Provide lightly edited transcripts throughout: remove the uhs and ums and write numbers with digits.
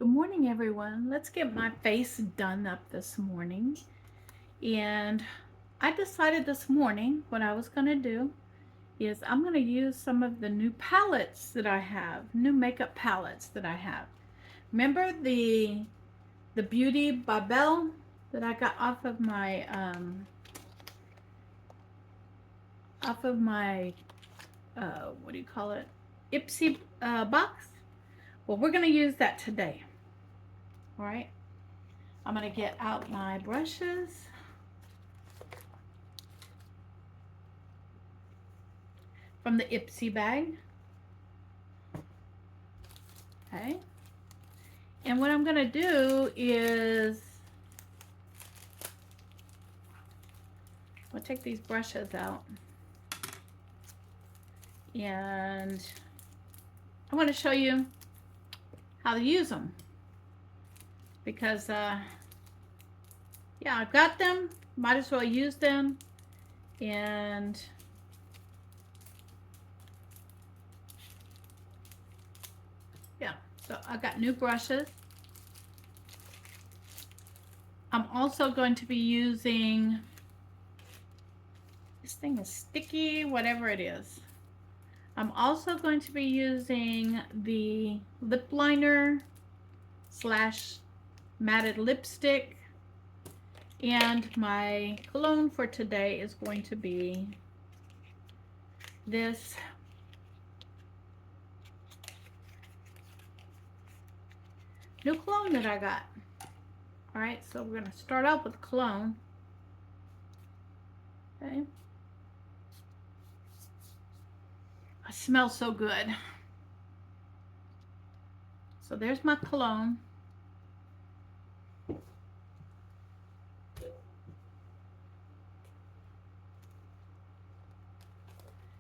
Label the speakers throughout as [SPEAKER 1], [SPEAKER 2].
[SPEAKER 1] Good morning, everyone. Let's get my face done up this morning. And I decided this morning what I was going to do is I'm going to use some of the new palettes that I have, new makeup palettes that I have. Remember the Beauty by Belle that I got off of my what do you call it? Ipsy box? Well, we're going to use that today. All right. I'm going to get out my brushes. From the Ipsy bag. Okay. And what I'm going to do is I'll take these brushes out. And I want to show you how to use them. Because, yeah, I've got them. Might as well use them. And yeah, so I've got new brushes. I'm also going to be using, this thing is sticky, whatever it is. I'm also going to be using the lip liner slash matted lipstick. And my cologne for today is going to be this new cologne that I got. All right, so we're going to start out with cologne. Okay. It smells so good. So there's my cologne.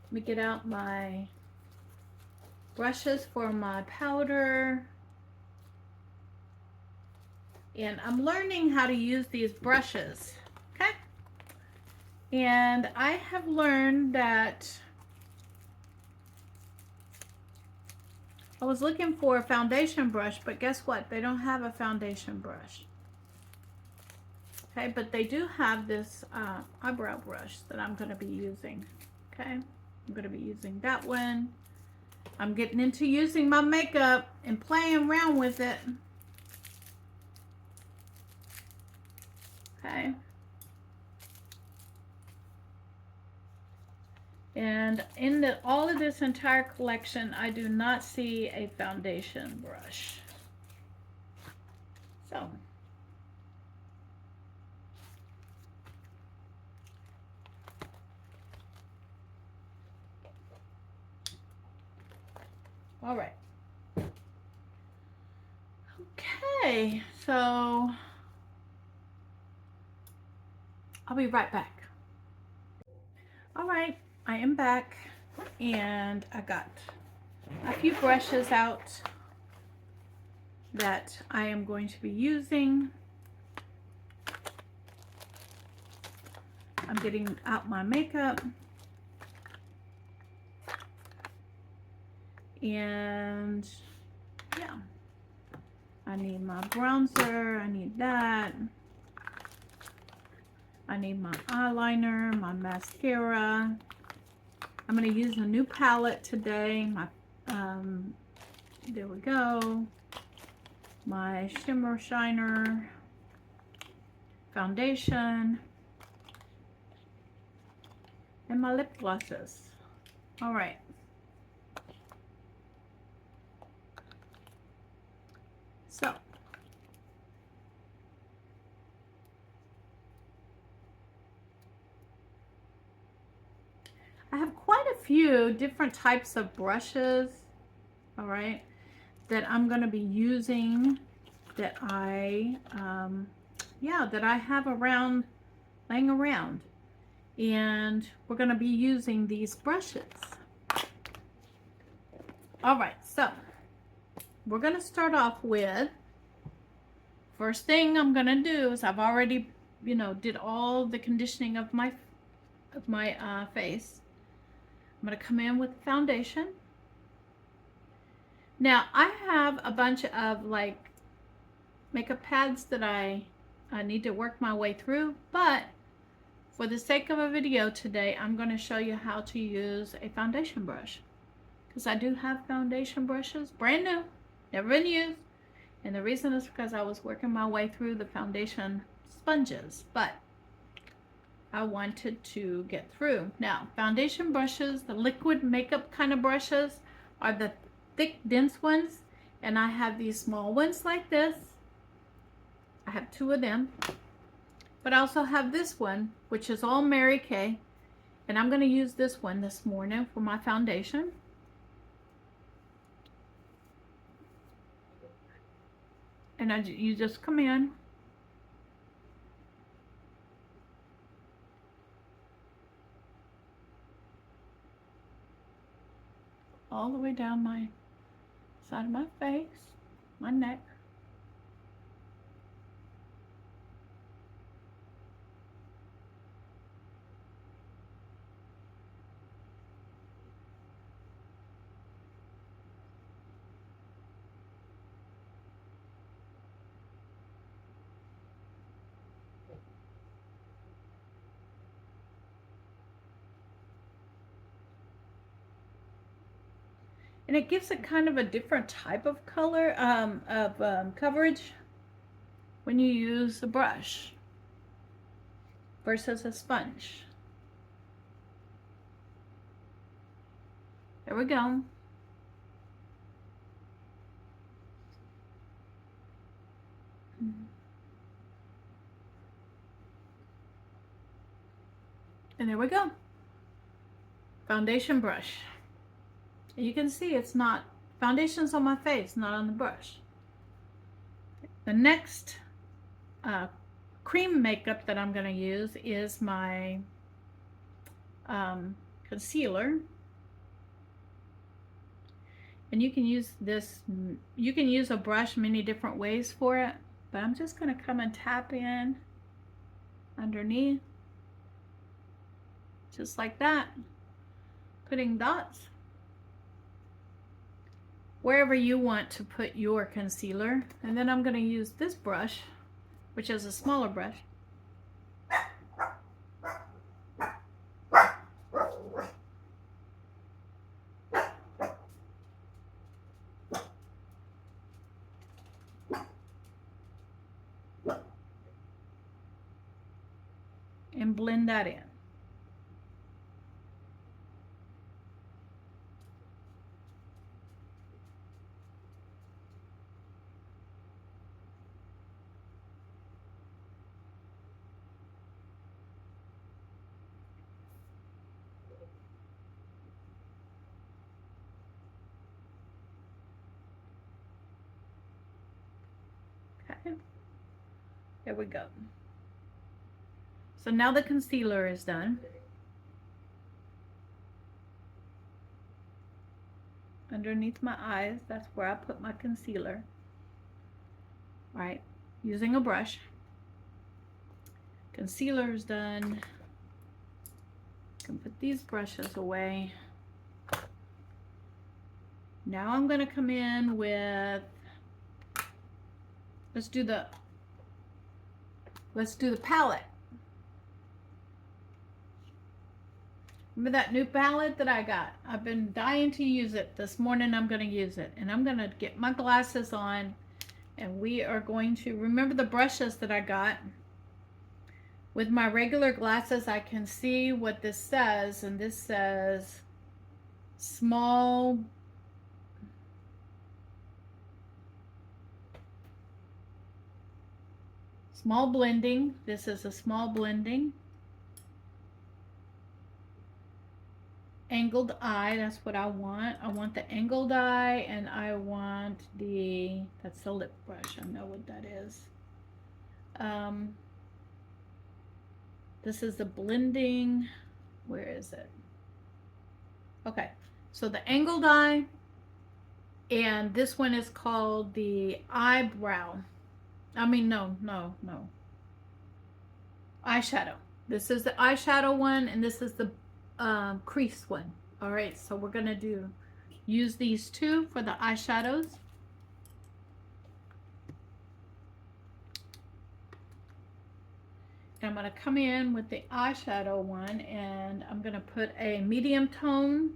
[SPEAKER 1] Let me get out my brushes for my powder. And I'm learning how to use these brushes, okay? And I have learned that I was looking for a foundation brush, but guess what? They don't have a foundation brush. Okay, but they do have this eyebrow brush that I'm going to be using. Okay, I'm going to be using that one. I'm getting into using my makeup and playing around with it. Okay. And in all of this entire collection, I do not see a foundation brush. So. All right. Okay, so I'll be right back. All right, I am back, and I got a few brushes out that I am going to be using. I'm getting out my makeup. And yeah, I need my bronzer, I need that. I need my eyeliner, my mascara. I'm going to use a new palette today. There we go. My shimmer shiner foundation and my lip glosses. All right. So, I have quite a few different types of brushes, all right, that I'm going to be using that that I have around, laying around. And we're going to be using these brushes. All right, so we're going to start off with, first thing I'm going to do is I've already, did all the conditioning of my face. I'm going to come in with foundation. Now, I have a bunch of like makeup pads that I need to work my way through, but for the sake of a video today, I'm going to show you how to use a foundation brush. Because I do have foundation brushes, brand new, never been used. And the reason is because I was working my way through the foundation sponges, but I wanted to get through. Now, foundation brushes, the liquid makeup kind of brushes, are the thick, dense ones. And I have these small ones like this. I have 2 of them. But I also have this one, which is all Mary Kay. And I'm going to use this one this morning for my foundation. And you just come in. All the way down my side of my face, my neck. And it gives it kind of a different type of color, coverage when you use a brush versus a sponge. There we go. And there we go. Foundation brush. You can see it's not, foundation's on my face, not on the brush. The next cream makeup that I'm going to use is my concealer. And you can use this, you can use a brush many different ways for it, but I'm just going to come and tap in underneath, just like that, putting dots wherever you want to put your concealer. And then I'm going to use this brush, which is a smaller brush. And blend that in. Okay. There we go. So now the concealer is done. Underneath my eyes, that's where I put my concealer. Right, using a brush. Concealer is done. I can put these brushes away. Now I'm going to come in with, let's do the palette. Remember that new palette that I got? I've been dying to use it. This morning I'm going to use it. And I'm going to get my glasses on. And we are going to, remember the brushes that I got? With my regular glasses, I can see what this says. And this says small blending. This is a small blending. Angled eye, that's what I want. I want the angled eye, and I want the, that's the lip brush. I know what that is. This is the blending. Where is it? Okay, so the angled eye, and this one is called the eyebrow. I mean, no. Eyeshadow. This is the eyeshadow one, and this is the crease one. All right, so we're gonna use these two for the eyeshadows. And I'm going to come in with the eyeshadow one, and I'm going to put a medium tone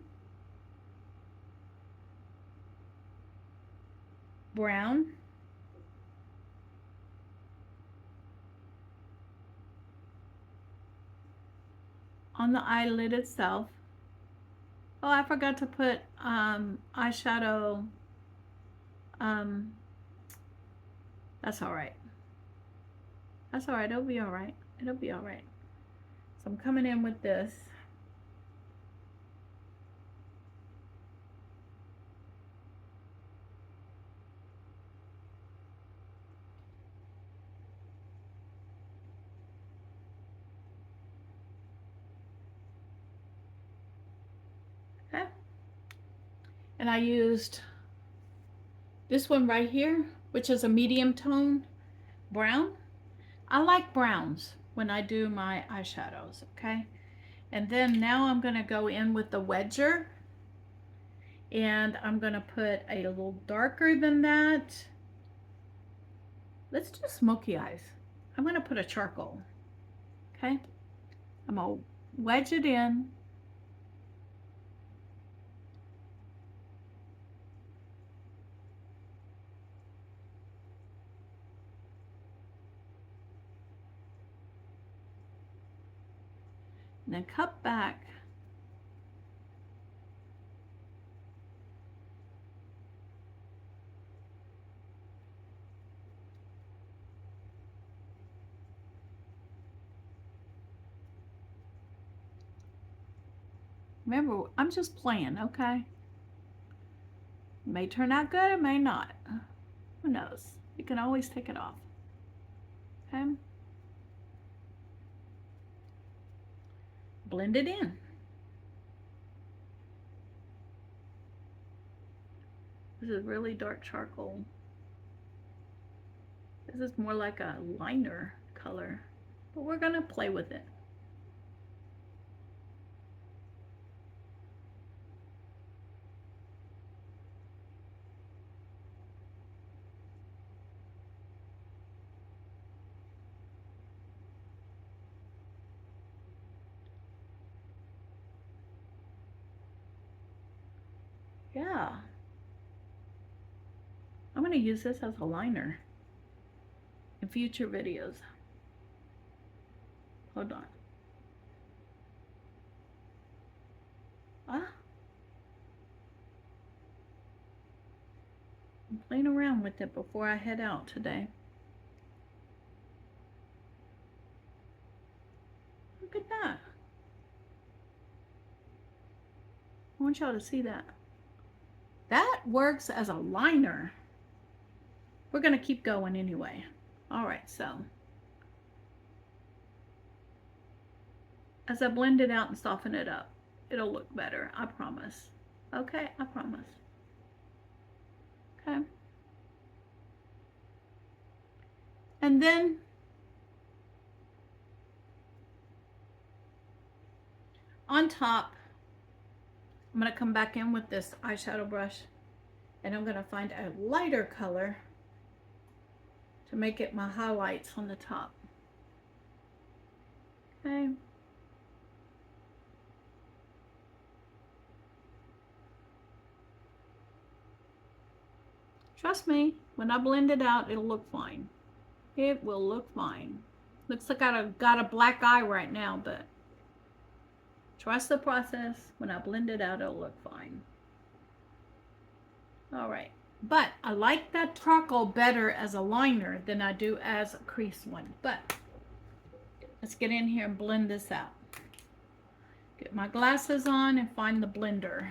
[SPEAKER 1] brown. On the eyelid itself. Oh, I forgot to put eyeshadow. That's all right. That's all right. It'll be all right. It'll be all right. So I'm coming in with this. Okay. And I used this one right here, which is a medium tone brown. I like browns when I do my eyeshadows, okay? And then now I'm gonna go in with the wedger, and I'm gonna put a little darker than that. Let's do smoky eyes. I'm gonna put a charcoal, okay? I'm gonna wedge it in. And then cut back. Remember, I'm just playing, okay? It may turn out good, it may not. Who knows? You can always take it off. Okay? Blend it in. This is really dark charcoal. This is more like a liner color, but we're gonna play with it. Yeah. I'm gonna use this as a liner in future videos. Hold on. Ah. I'm playing around with it before I head out today. Look at that. I want y'all to see that. That works as a liner. We're gonna keep going anyway. All right, so as I blend it out and soften it up, it'll look better, I promise. Okay, I promise. Okay. And then on top, I'm gonna come back in with this eyeshadow brush, and I'm gonna find a lighter color to make it my highlights on the top. Okay. Trust me, when I blend it out, it'll look fine. It will look fine. Looks like I got a black eye right now, but trust the process. When I blend it out, it'll look fine. All right. But I like that charcoal better as a liner than I do as a crease one. But let's get in here and blend this out. Get my glasses on and find the blender.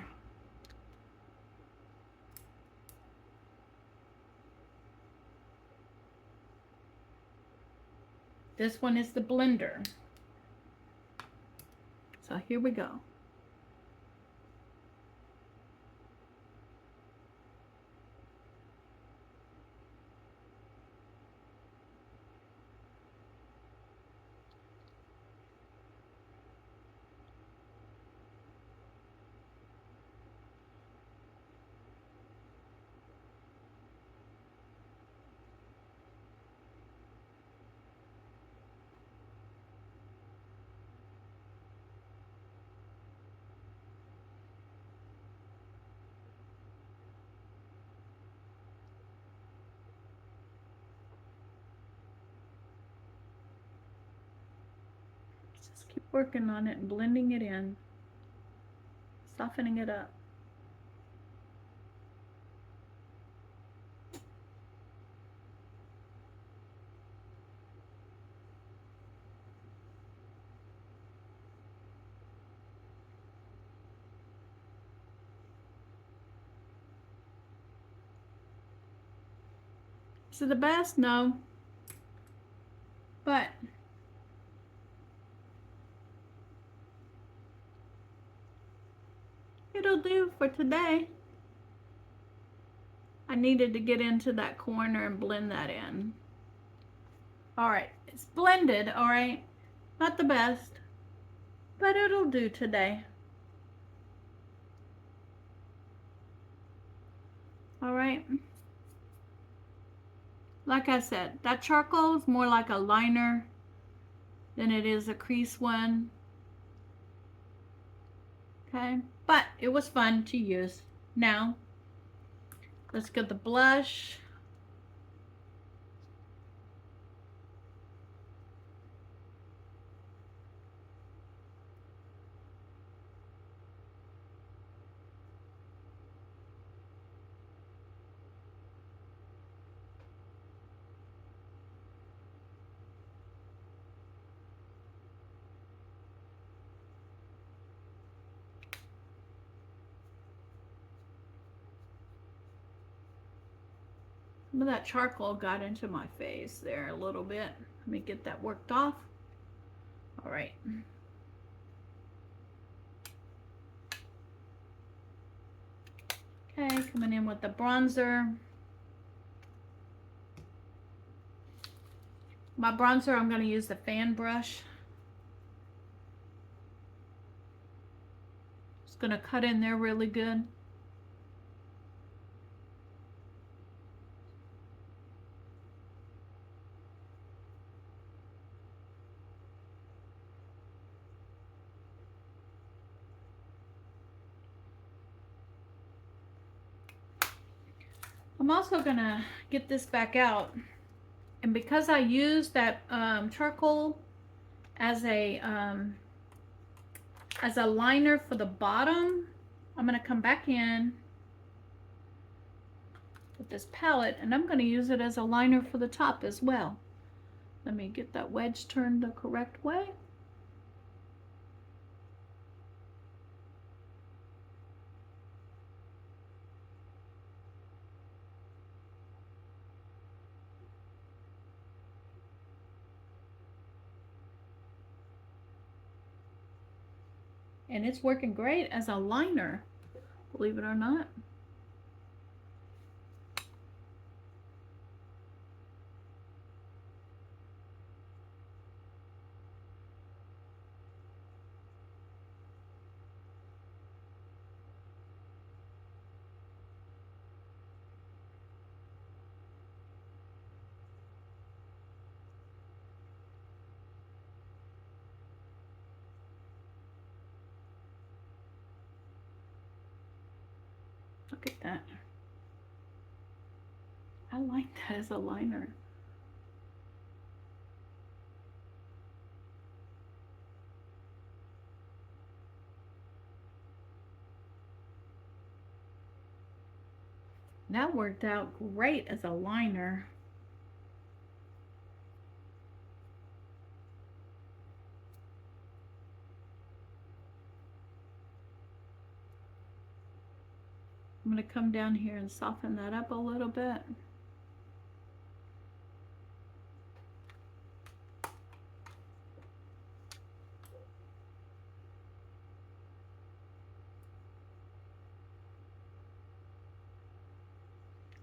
[SPEAKER 1] This one is the blender. So here we go. working on it and blending it in, softening it up. Is it the best? No. But it'll do for today. I needed to get into that corner and blend that in. All right, it's blended, all right? Not the best, but it'll do today. All right. Like I said, that charcoal is more like a liner than it is a crease one. Okay, but it was fun to use. Now, let's get the blush. Some of that charcoal got into my face there a little bit. Let me get that worked off. All right. Okay, coming in with the bronzer. My bronzer, I'm going to use the fan brush. Just going to cut in there really good. I'm also going to get this back out. And because I used that charcoal as a liner for the bottom, I'm going to come back in with this palette and I'm going to use it as a liner for the top as well. Let me get that wedge turned the correct way. And it's working great as a liner, believe it or not. Look at that. I like that as a liner. That worked out great as a liner. I'm going to come down here and soften that up a little bit.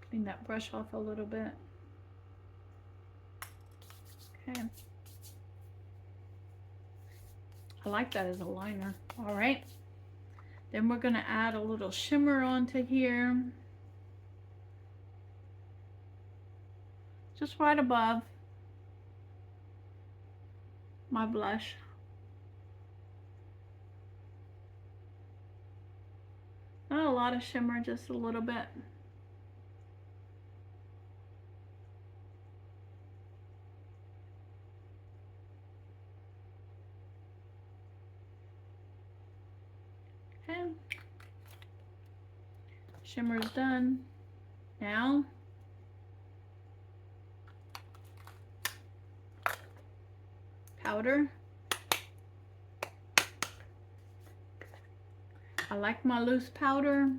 [SPEAKER 1] Clean that brush off a little bit. Okay. I like that as a liner. All right. Then we're going to add a little shimmer onto here. Just right above my blush. Not a lot of shimmer, just a little bit. Shimmer's done. Now, powder. I like my loose powder.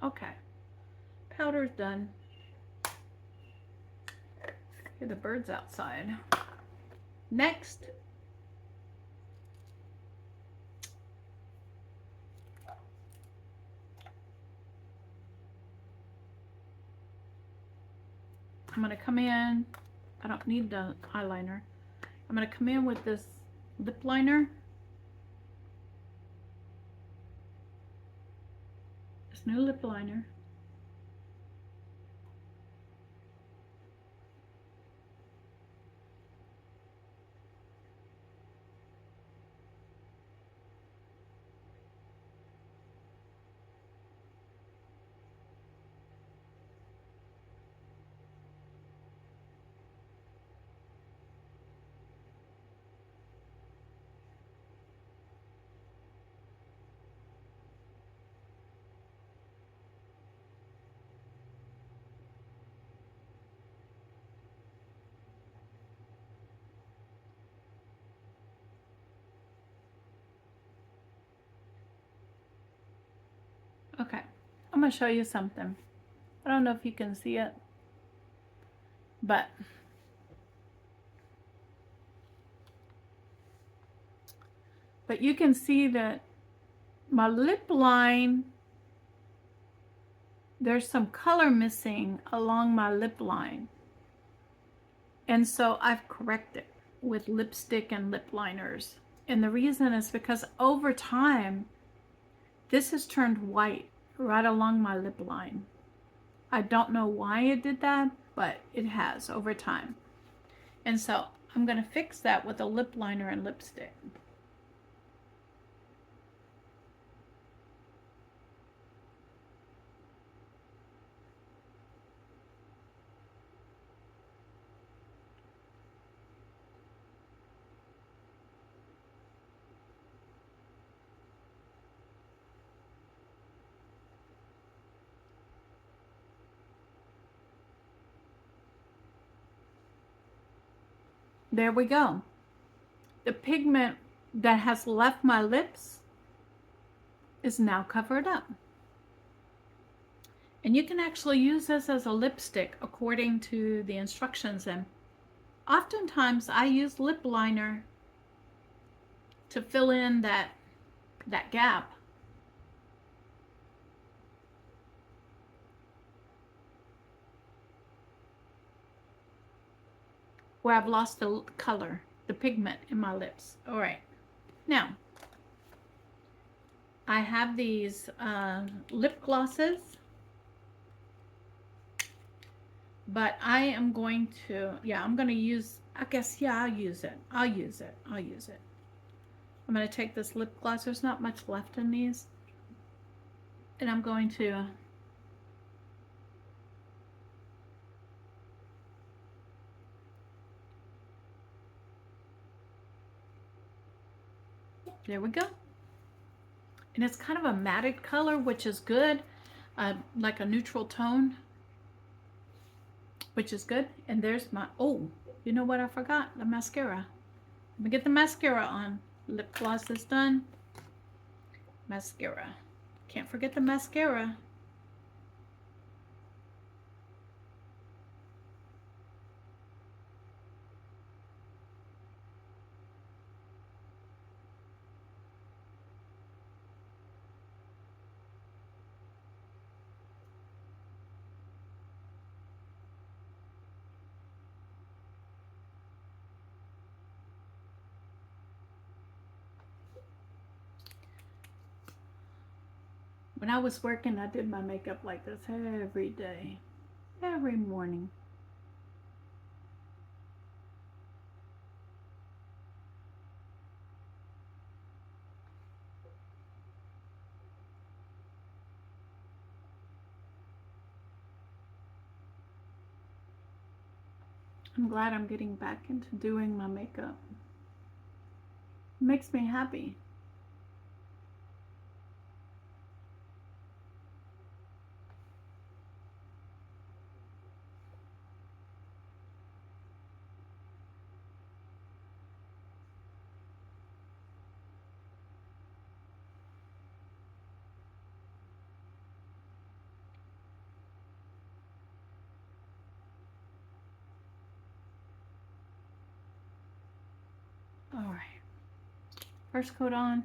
[SPEAKER 1] Okay, powder's done. Hear the birds outside. Next, I'm gonna come in. I don't need the eyeliner. I'm gonna come in with this lip liner. This new lip liner. Okay, I'm gonna show you something. I don't know if you can see it, but you can see that my lip line, there's some color missing along my lip line. And so I've corrected with lipstick and lip liners. And the reason is because over time, this has turned white right along my lip line. I don't know why it did that, but it has over time. And so I'm going to fix that with a lip liner and lipstick. There we go. The pigment that has left my lips is now covered up. And you can actually use this as a lipstick according to the instructions. And oftentimes I use lip liner to fill in that gap. Where I've lost the color, the pigment in my lips. All right, now I have these lip glosses, but I am going to, I'm going to use, I guess, I'll use it. I'm going to take this lip gloss. There's not much left in these. And I'm going to there we go. And it's kind of a matted color, which is good, like a neutral tone, which is good. And there's my, oh, you know what I forgot? The mascara. Let me get the mascara on. Lip gloss is done. Mascara. Can't forget the mascara. When I was working, I did my makeup like this every day. every morning. I'm glad I'm getting back into doing my makeup. It makes me happy. All right, first coat on.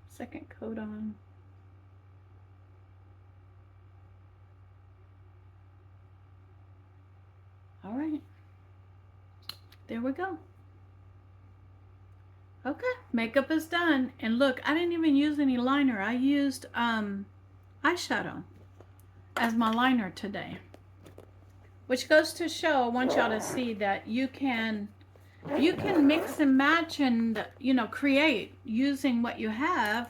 [SPEAKER 1] Second coat on. All right, there we go. Okay, makeup is done. And look, I didn't even use any liner. I used eyeshadow as my liner today. Which goes to show, I want y'all to see that you can mix and match and, you know, create using what you have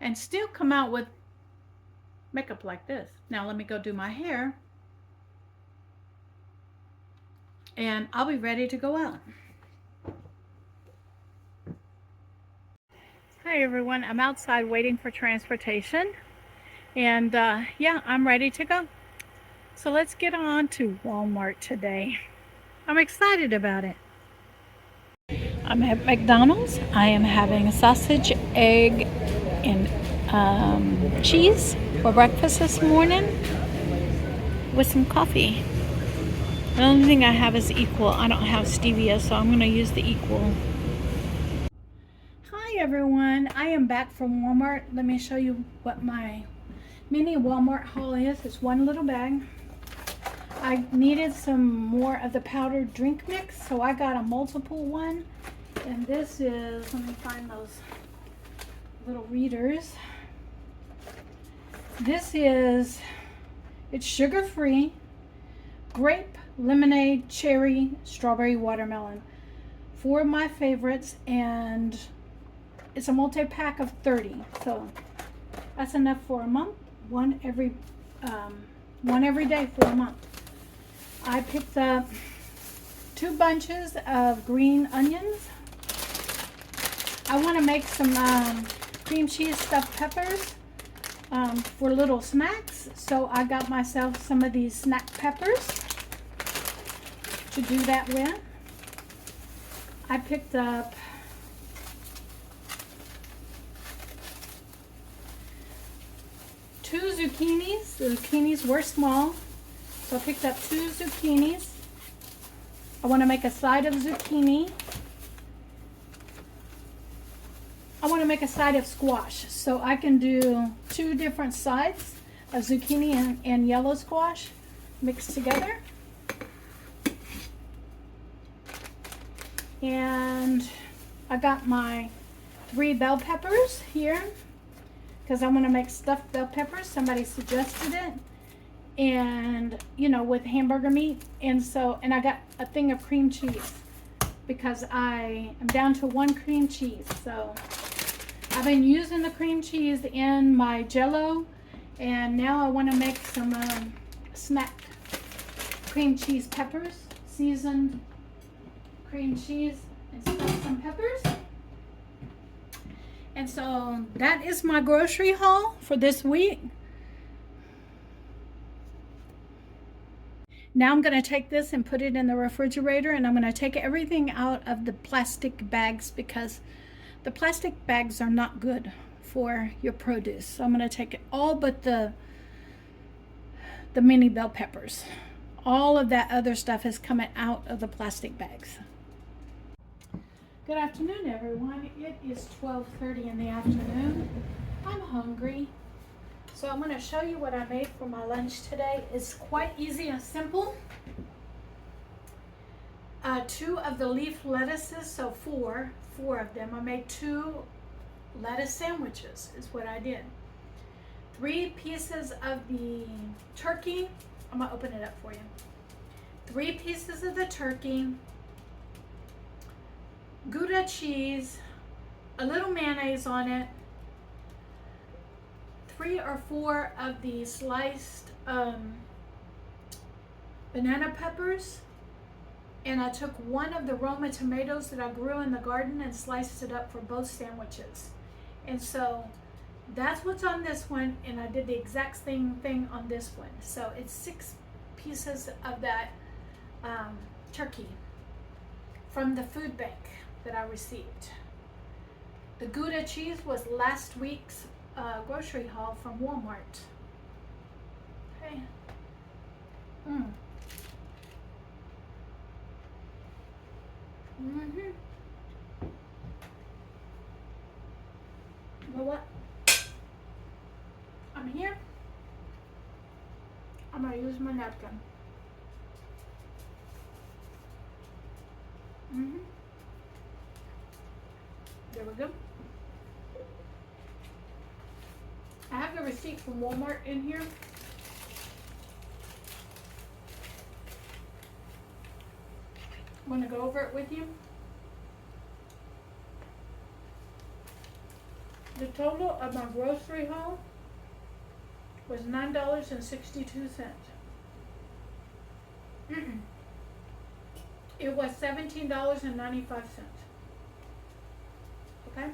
[SPEAKER 1] and still come out with makeup like this. Now let me go do my hair and I'll be ready to go out. Hi everyone, I'm outside waiting for transportation and yeah, I'm ready to go. So let's get on to Walmart today. I'm excited about it. I'm at McDonald's. I am having sausage, egg, and cheese for breakfast this morning with some coffee. The only thing I have is Equal. I don't have stevia, so I'm going to use the Equal. Hi everyone. I am back from Walmart. Let me show you what my mini Walmart haul is. It's one little bag. I needed some more of the powdered drink mix, so I got a multiple one. And this is, let me find those little readers. This is, it's sugar-free, grape, lemonade, cherry, strawberry, watermelon. 4 of my favorites, and it's a multi-pack of 30. So that's enough for a month. One every day for a month. I picked up 2 bunches of green onions. I want to make some cream cheese stuffed peppers for little snacks. So I got myself some of these snack peppers to do that with. I picked up two zucchinis. The zucchinis were small, so I picked up 2 zucchinis. I want to make a side of zucchini. I want to make a side of squash, so I can do 2 different sides of zucchini and yellow squash mixed together. And I got my 3 bell peppers here because I want to make stuffed bell peppers. Somebody suggested it, and you know, with hamburger meat. And I got a thing of cream cheese because I am down to 1 cream cheese. So I've been using the cream cheese in my Jell-O, and now I want to make some snack cream cheese peppers, seasoned cream cheese and stuff some peppers. And so that is my grocery haul for this week. Now I'm going to take this and put it in the refrigerator, and I'm going to take everything out of the plastic bags because the plastic bags are not good for your produce. So I'm going to take it all but the mini bell peppers. All of that other stuff is coming out of the plastic bags. Good afternoon, everyone. It is 12:30 in the afternoon. I'm hungry, so I'm going to show you what I made for my lunch today. It's quite easy and simple. 2 of the leaf lettuces, so four of them. I made 2 lettuce sandwiches is what I did. 3 pieces of the turkey. I'm going to open it up for you. 3 pieces of the turkey, Gouda cheese, a little mayonnaise on it, 3 or 4 of the sliced banana peppers, and I took 1 of the Roma tomatoes that I grew in the garden and sliced it up for both sandwiches. And so that's what's on this one, and I did the exact same thing on this one. So it's 6 pieces of that turkey from the food bank that I received. The Gouda cheese was last week's grocery haul from Walmart. Okay. You know what? I'm here. I'm gonna use my napkin. There we go. I have the receipt from Walmart in here. I'm going to go over it with you. The total of my grocery haul was $9.62. It was $17.95. Okay?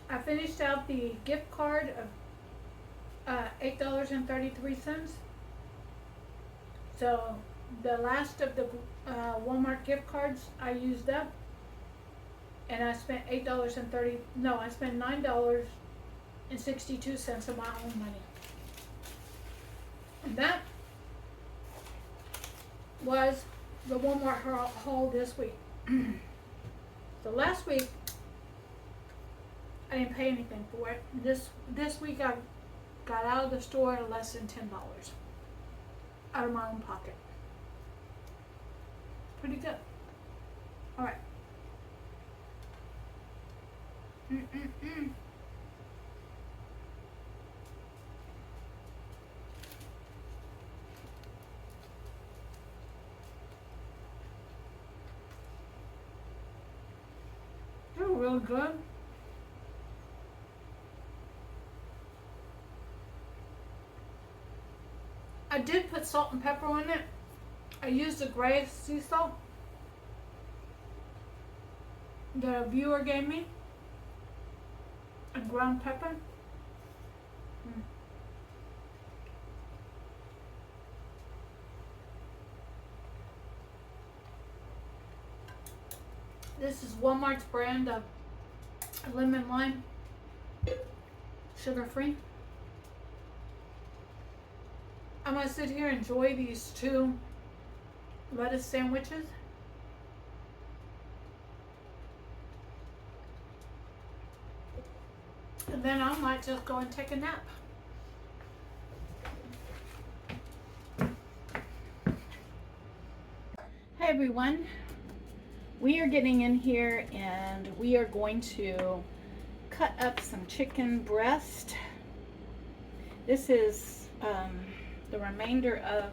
[SPEAKER 1] I finished out the gift card of $8.33. So the last of the Walmart gift cards I used up, and I spent I spent $9.62 of my own money. And that was the Walmart haul this week. So last week I didn't pay anything for it. This week I got out of the store at less than $10 out of my own pocket. Pretty good. All right. They're real good. I did put salt and pepper on it. I used the gray sea salt the viewer gave me, and ground pepper. This is Walmart's brand of lemon lime, sugar free. I'm gonna sit here and enjoy these 2 lettuce sandwiches. And then I might just go and take a nap. Hey everyone, we are getting in here and we are going to cut up some chicken breast. This is the remainder of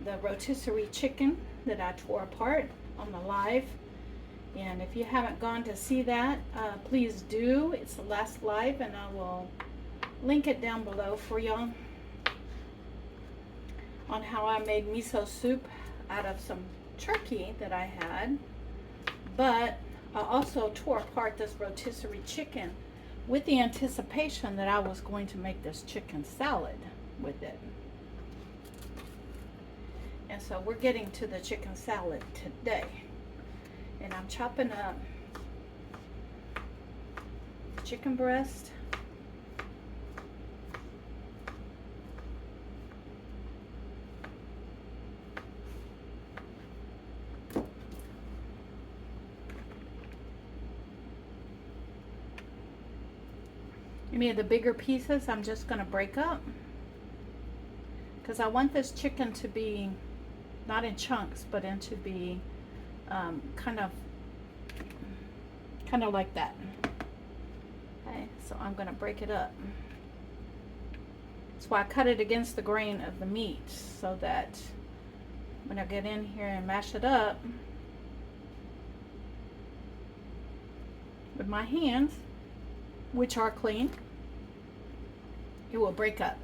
[SPEAKER 1] the rotisserie chicken that I tore apart on the live. And if you haven't gone to see that, please do. It's the last live, and I will link it down below for y'all on how I made miso soup out of some turkey that I had. But I also tore apart this rotisserie chicken with the anticipation that I was going to make this chicken salad with it. And so we're getting to the chicken salad today. And I'm chopping up chicken breast, Any of the bigger pieces I'm just going to break up, because I want this chicken to be not in chunks, but into be kind of like that. Okay, so I'm going to break it up. That's why I cut it against the grain of the meat, so that when I get in here and mash it up with my hands, which are clean, it will break up.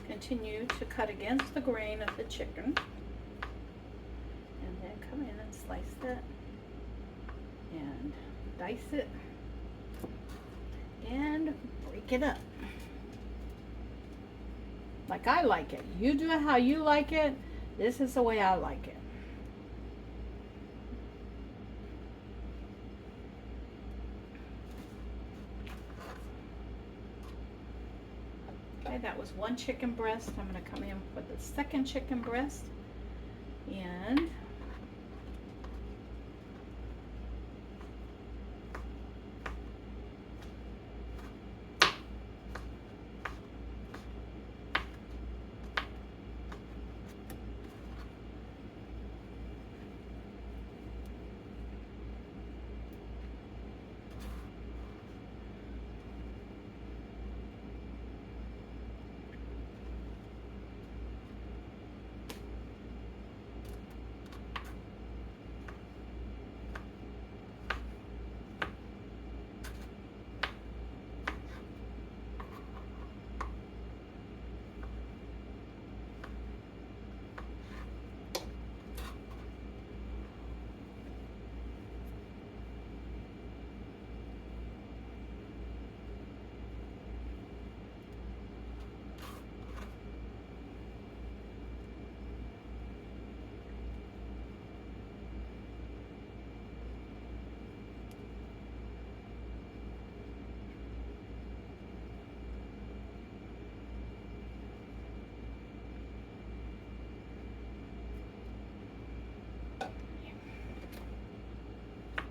[SPEAKER 1] Continue to cut against the grain of the chicken, and then come in and slice that and dice it and break it up like I like it. You do it how you like it. This is the way I like it. That was one chicken breast. I'm going to come in with the second chicken breast, and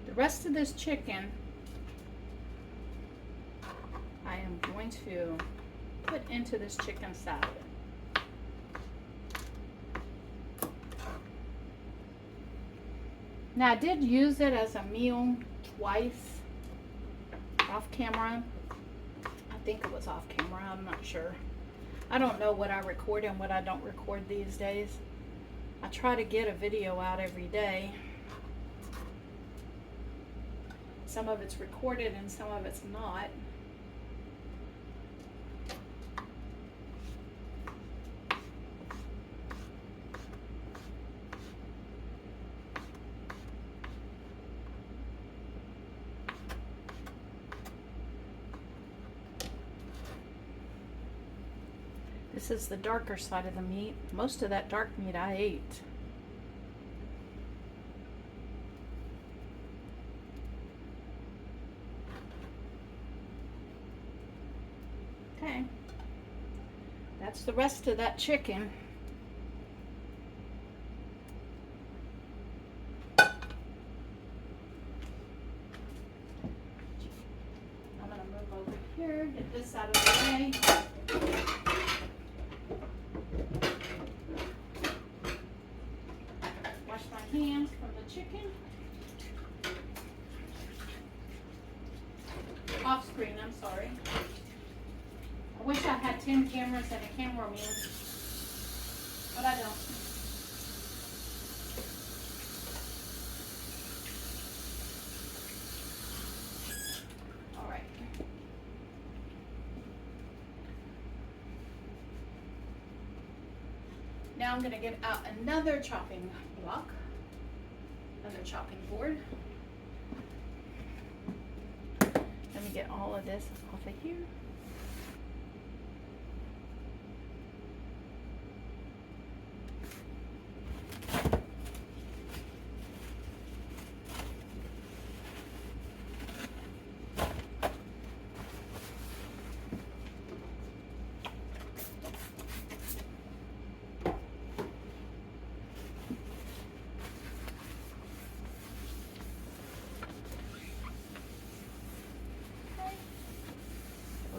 [SPEAKER 1] the rest of this chicken I am going to put into this chicken salad. Now, I did use it as a meal twice off camera. I think it was off camera, I'm not sure. I don't know what I record and what I don't record these days. I try to get a video out every day. Some of it's recorded and some of it's not. This is the darker side of the meat. Most of that dark meat I ate. Okay. That's the rest of that chicken. I'm going to move over here, get this out of the way. Hands from the chicken. Off screen, I'm sorry. I wish I had 10 cameras and a cameraman, but I don't. All right. Now I'm going to get out another chopping block. Another chopping board. Let me get all of this off of here.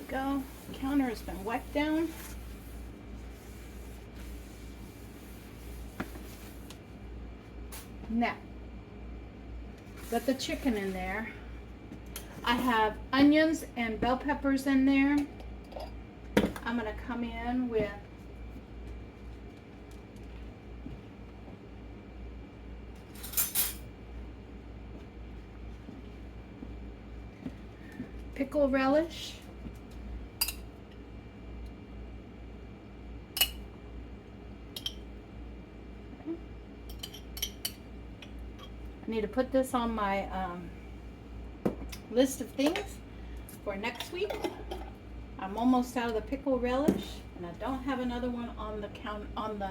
[SPEAKER 1] go. Counter has been wiped down. Now, got the chicken in there. I have onions and bell peppers in there. I'm going to come in with pickle relish. I need to put this on my list of things for next week. I'm almost out of the pickle relish, and I don't have another one on the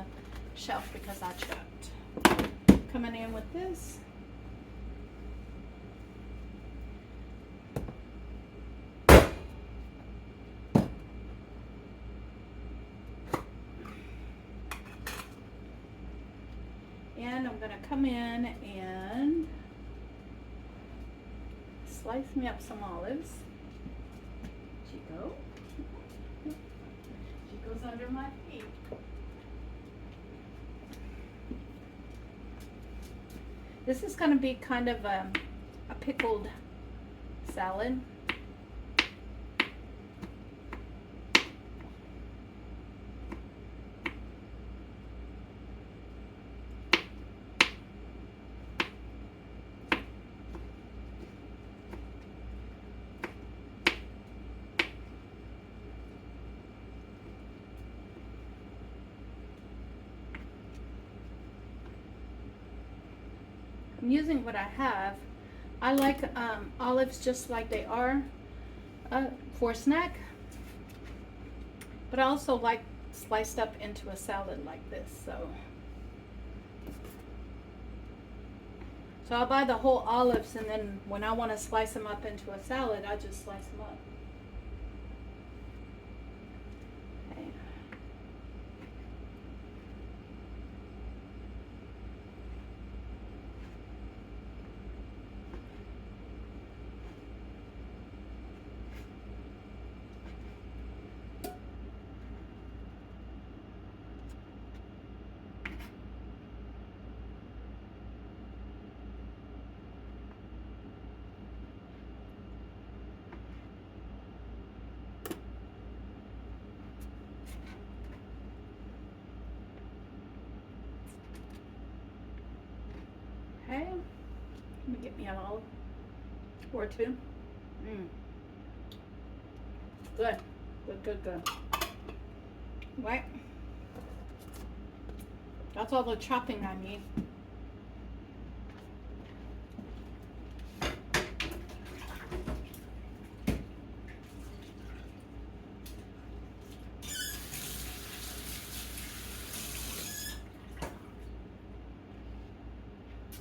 [SPEAKER 1] shelf because I checked. Coming in with this. And I'm going to come in and slice me up some olives. Chico. She goes under my feet. This is going to be kind of a pickled salad. I'm using what I have. I like olives just like they are for a snack, but I also like sliced up into a salad like this. So I'll buy the whole olives, and then when I want to slice them up into a salad, I just slice them up. Okay. Okay, let me get me an olive or two. Good, good, good, good. Right, that's all the chopping I need.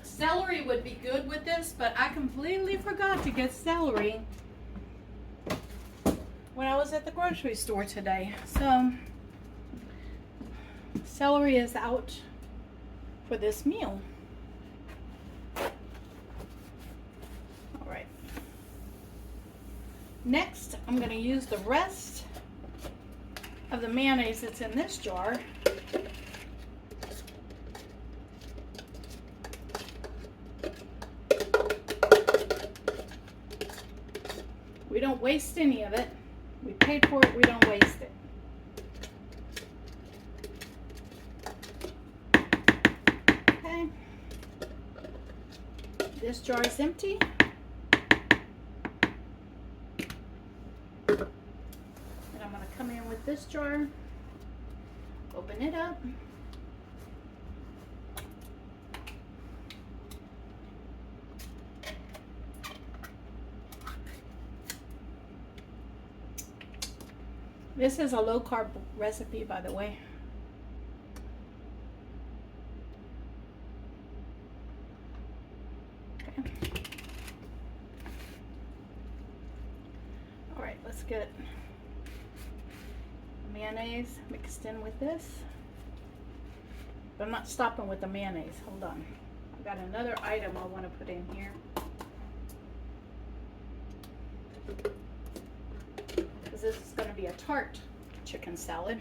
[SPEAKER 1] Celery would be good with this, but I completely forgot to get celery when I was at the grocery store today. So celery is out for this meal. All right. Next, I'm going to use the rest of the mayonnaise that's in this jar. We don't waste any of it. We paid for it, we don't waste it. Okay. This jar is empty. And I'm going to come in with this jar, open it up. This is a low carb recipe, by the way. Okay. All right, let's get mayonnaise mixed in with this. But I'm not stopping with the mayonnaise. Hold on. I've got another item I want to put in here. Because this is to be a tart chicken salad.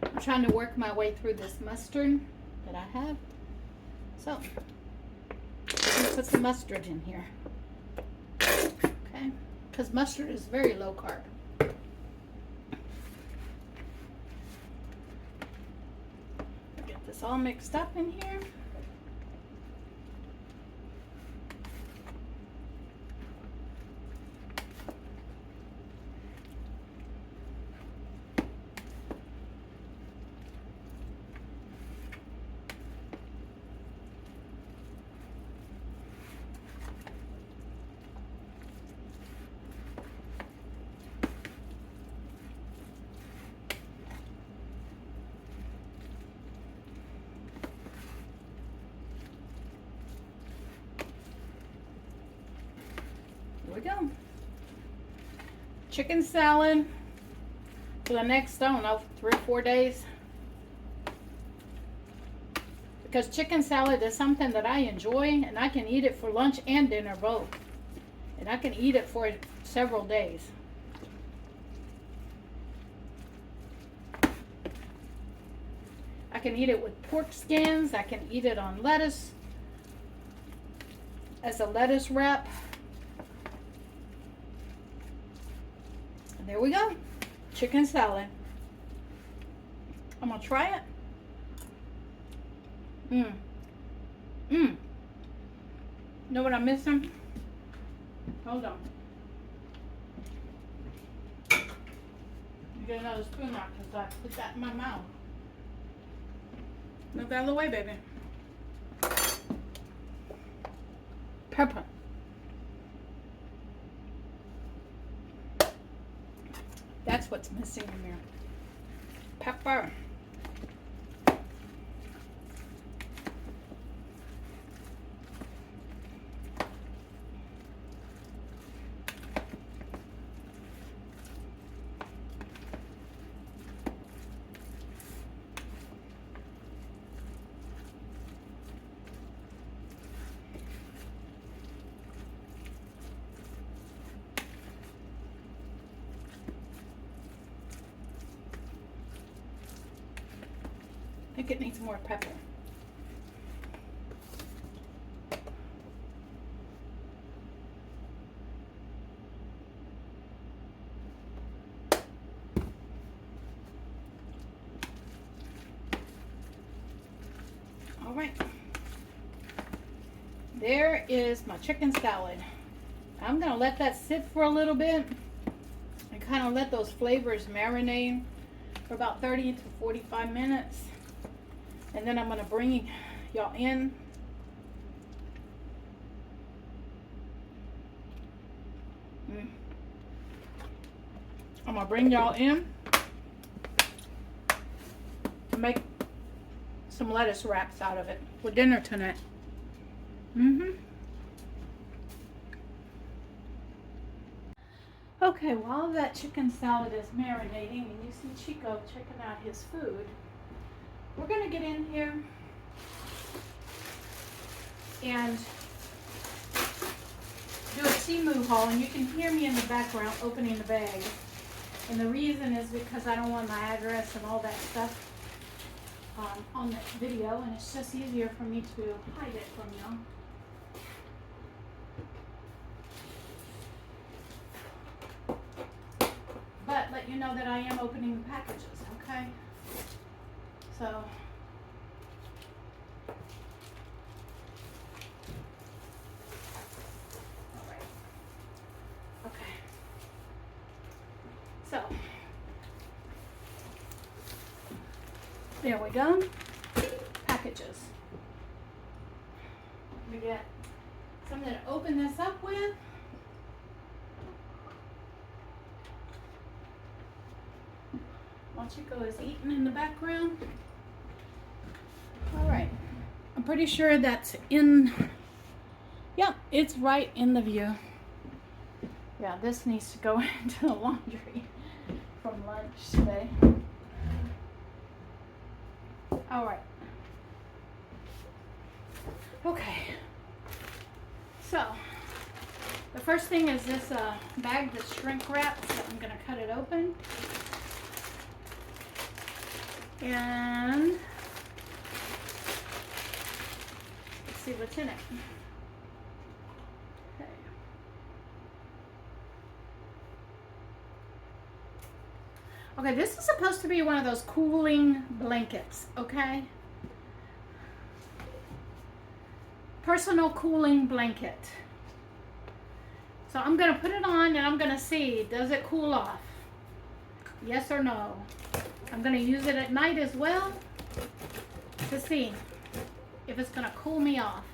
[SPEAKER 1] I'm trying to work my way through this mustard that I have. So, I'm going to put some mustard in here. Okay, because mustard is very low carb. Get this all mixed up in here. Here we go. Chicken salad for the next, I don't know, 3 or 4 days. Because chicken salad is something that I enjoy, and I can eat it for lunch and dinner both. And I can eat it for several days. I can eat it with pork skins. I can eat it on lettuce as a lettuce wrap. And there we go. Chicken salad. I'm going to try it. Know what I'm missing? Hold on. You get another spoon out because I put that in my mouth. Move out of the way, baby. Pepper. That's what's missing in there. Pepper. I think it needs more pepper. All right. There is my chicken salad. I'm going to let that sit for a little bit and kind of let those flavors marinate for about 30 to 45 minutes. And then I'm going to bring y'all in. I'm going to bring y'all in to make some lettuce wraps out of it for dinner tonight. Okay, while that chicken salad is marinating and you see Chico checking out his food, we're going to get in here and do a TEMU haul, and you can hear me in the background opening the bag. And the reason is because I don't want my address and all that stuff on the video, and it's just easier for me to hide it from y'all. But let you know that I am opening the packages, okay? So, all right. Okay. So, there we go. Packages. We get something to open this up with. While Chico is eating in the background. All right, a pretty sure that's in, yeah, it's right in the view. Yeah, this needs to go into the laundry from lunch today. All right. Okay. So, the first thing is this bag that's shrink wrapped, so I'm going to cut it open. And let's see what's in it. Okay. Okay, this is supposed to be one of those cooling blankets, okay? Personal cooling blanket. So I'm going to put it on and I'm going to see, does it cool off? Yes or no? I'm going to use it at night as well to see if it's going to cool me off.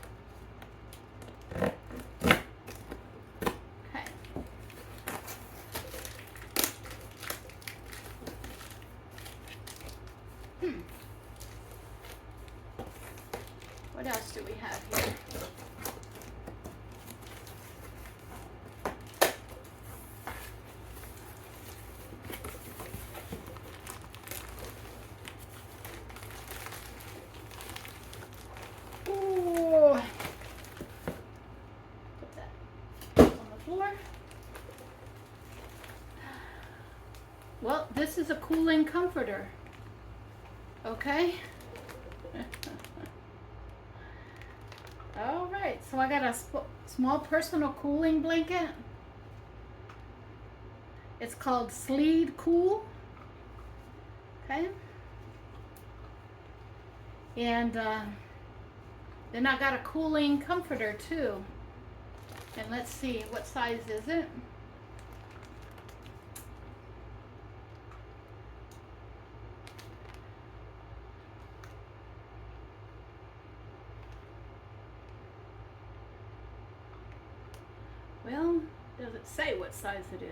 [SPEAKER 1] Okay. What else do we have here? Well, this is a cooling comforter, okay? All right, so I got a small personal cooling blanket. It's called Sleed Cool, okay? And then I got a cooling comforter too. And let's see, what size is it? Well, does it say what size it is?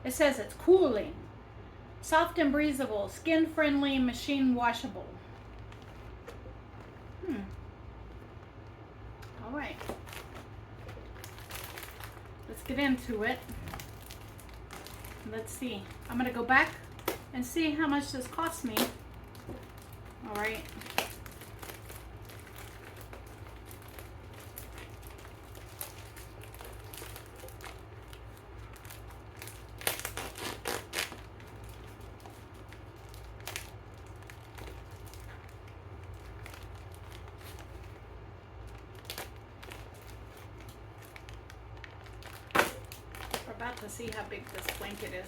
[SPEAKER 1] It says it's cooling, soft and breathable, skin friendly, machine washable. All right. Let's get into it. Let's see. I'm going to go back and see how much this cost me. All right. We're about to see how big this blanket is.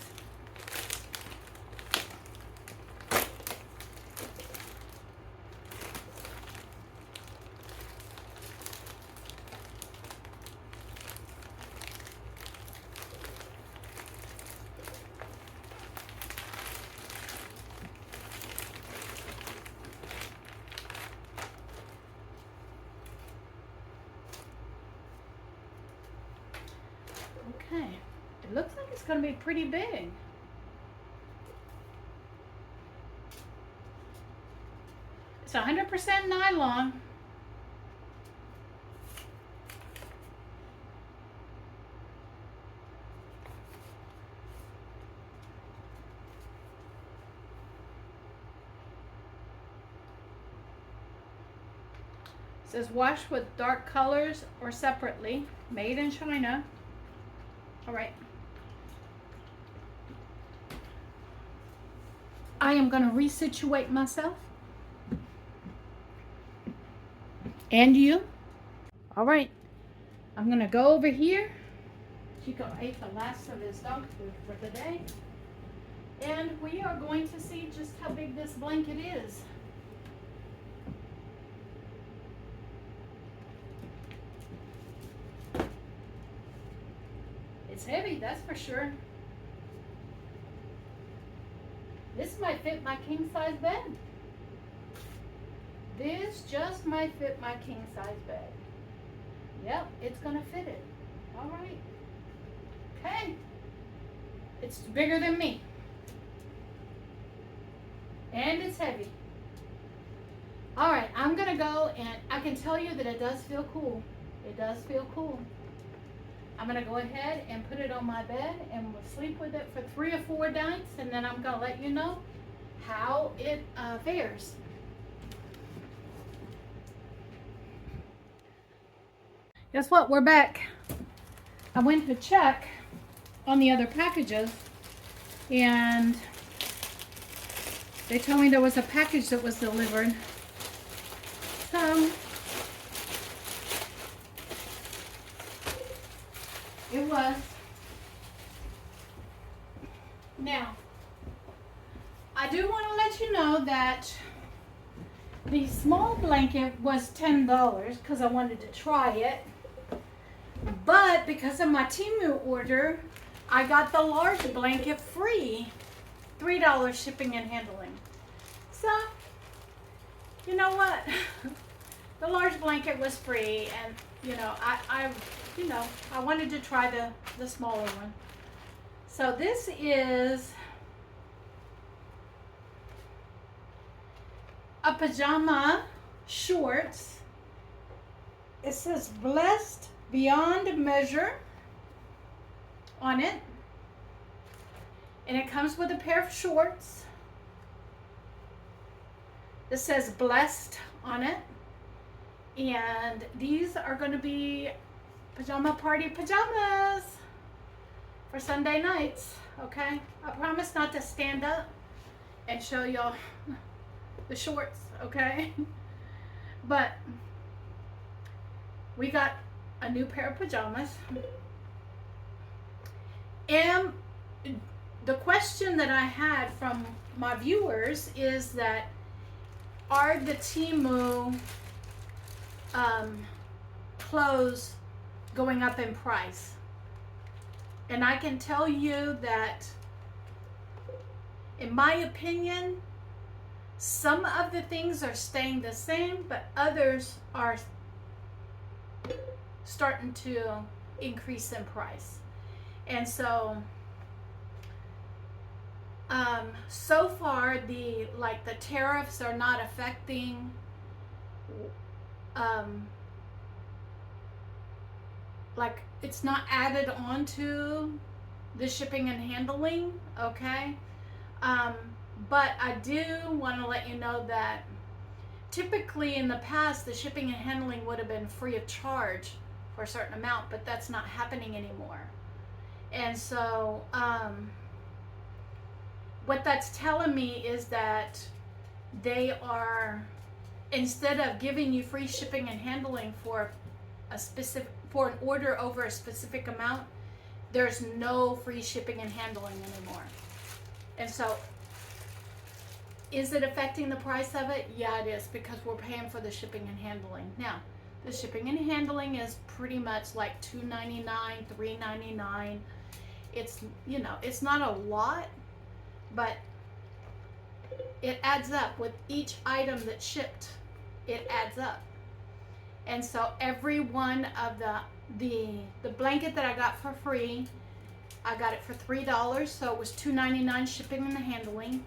[SPEAKER 1] Okay, it looks like it's going to be pretty big. It's 100% nylon. It says wash with dark colors or separately, made in China. All right. I am going to resituate myself. And you. All right. I'm going to go over here. Chico ate the last of his dog food for the day. And we are going to see just how big this blanket is. It's heavy, that's for sure. This might fit my king size bed. This just might fit my king size bed. Yep, it's gonna fit it. All right. Okay. It's bigger than me. And it's heavy. All right, I'm gonna go, and I can tell you that it does feel cool. It does feel cool. I'm gonna go ahead and put it on my bed and we'll sleep with it for 3 or 4 nights, and then I'm gonna let you know how it fares. Guess what? We're back. I went to check on the other packages, and they told me there was a package that was delivered. So it was. Now, I do want to let you know that the small blanket was $10 because I wanted to try it. But because of my TEMU order, I got the large blanket free. $3 shipping and handling. So, you know what? The large blanket was free, and I wanted to try the smaller one. So this is a pajama shorts. It says blessed beyond measure on it, and it comes with a pair of shorts that says blessed on it, and these are going to be pajama party pajamas for Sunday nights. Okay, I promise not to stand up and show y'all the shorts, okay? But we got a new pair of pajamas. And the question that I had from my viewers is that, are the TEMU clothes going up in price? And I can tell you that, in my opinion, some of the things are staying the same, but others are starting to increase in price. And so so far the tariffs are not affecting it's not added onto the shipping and handling, okay? But I do want to let you know that typically in the past the shipping and handling would have been free of charge for a certain amount, but that's not happening anymore. And so what that's telling me is that they are, instead of giving you free shipping and handling for an order over a specific amount, there's no free shipping and handling anymore. And so, is it affecting the price of it? Yeah, it is, because we're paying for the shipping and handling. Now, the shipping and handling is pretty much like $2.99, $3.99. It's, it's not a lot, but it adds up. With each item that's shipped, it adds up. And so every one of the blanket that I got for free, I got it for $3, so it was $2.99 shipping and handling.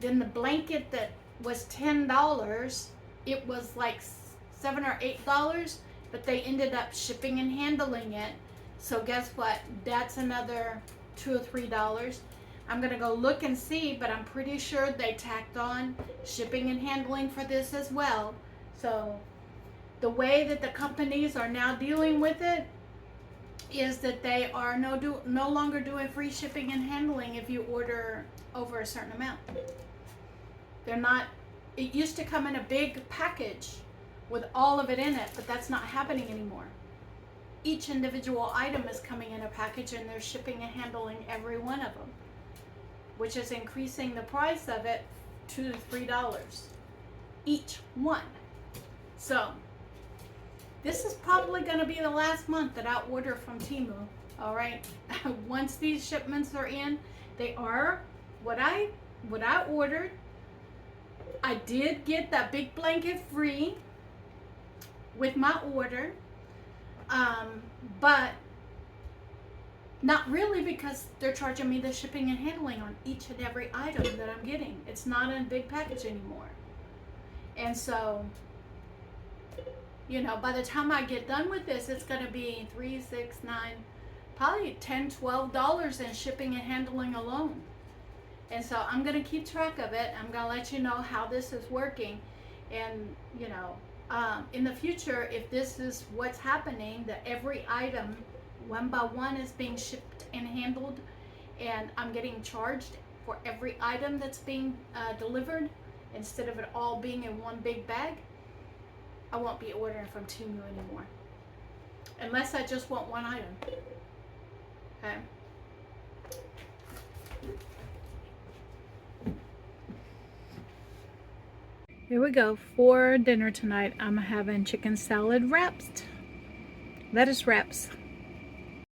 [SPEAKER 1] Then the blanket that was $10, it was like $7 or $8, but they ended up shipping and handling it. So guess what? That's another $2 or $3. I'm gonna go look and see, but I'm pretty sure they tacked on shipping and handling for this as well. So the way that the companies are now dealing with it is that they are no longer doing free shipping and handling if you order over a certain amount. They're not. It used to come in a big package with all of it in it, but that's not happening anymore. Each individual item is coming in a package, and they're shipping and handling every one of them, which is increasing the price of it $2 to $3 each one. So this is probably going to be the last month that I order from TEMU. All right. Once these shipments are in, they are what I ordered. I did get that big blanket free with my order, but Not really, because they're charging me the shipping and handling on each and every item that I'm getting. It's not in a big package anymore. And so, you know, by the time I get done with this, it's going to be 3, 6, 9, probably $10, $12 in shipping and handling alone. And so I'm going to keep track of it. I'm going to let you know how this is working. And, you know, in the future, if this is what's happening, that every item one by one is being shipped and handled, and I'm getting charged for every item that's being delivered, instead of it all being in one big bag, I won't be ordering from TEMU anymore. Unless I just want one item. Okay? Here we go. For dinner tonight, I'm having chicken salad wraps. Lettuce wraps.